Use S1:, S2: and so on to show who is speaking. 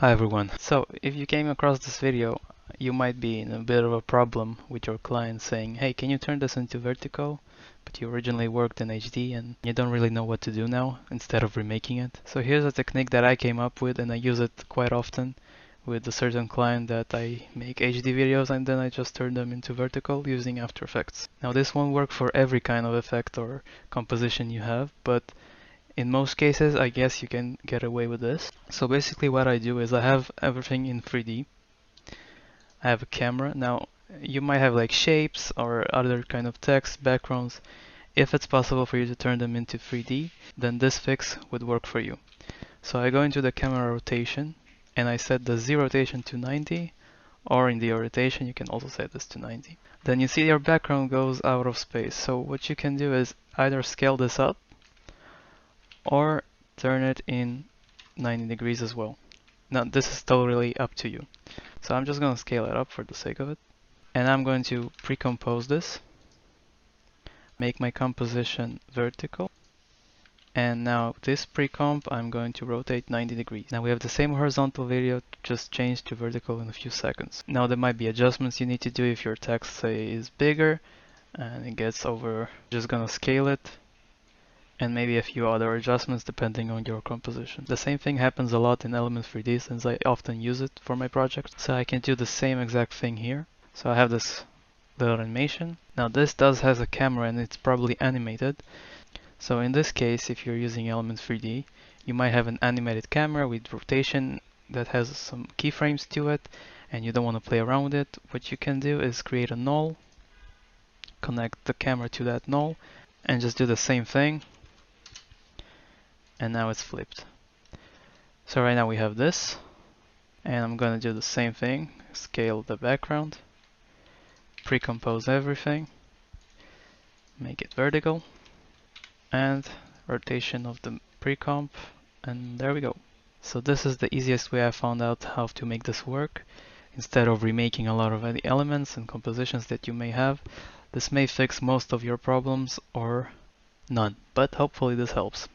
S1: Hi everyone. So if you came across this video, you might be in a bit of a problem with your client saying, hey, can you turn this into vertical? But you originally worked in HD and you don't really know what to do now instead of remaking it. So here's a technique that I came up with and I use it quite often with a certain client that I make HD videos and then I just turn them into vertical using After Effects. Now this won't work for every kind of effect or composition you have, but in most cases, I guess you can get away with this. So basically what I do is I have everything in 3D. I have a camera. Now, you might have like shapes or other kind of text, backgrounds. If it's possible for you to turn them into 3D, then this fix would work for you. So I go into the camera rotation and I set the Z rotation to 90, or in the rotation you can also set this to 90. Then you see your background goes out of space. So what you can do is either scale this up or turn it in 90 degrees as well. Now this is totally up to you. So I'm just going to scale it up for the sake of it. And I'm going to pre-compose this, make my composition vertical. And now this pre-comp I'm going to rotate 90 degrees. Now we have the same horizontal video, just changed to vertical in a few seconds. Now there might be adjustments you need to do if your text say is bigger and it gets over. Just gonna scale it and maybe a few other adjustments depending on your composition. The same thing happens a lot in Element 3D since I often use it for my projects. So I can do the same exact thing here. So I have this little animation. Now this has a camera and it's probably animated. So in this case, if you're using Element 3D, you might have an animated camera with rotation that has some keyframes to it and you don't want to play around with it. What you can do is create a null, connect the camera to that null and just do the same thing. And now it's flipped. So right now we have this, and I'm gonna do the same thing, scale the background, pre-compose everything, make it vertical, and rotation of the pre-comp, and there we go. So this is the easiest way I found out how to make this work. Instead of remaking a lot of the elements and compositions that you may have, this may fix most of your problems or none, but hopefully this helps.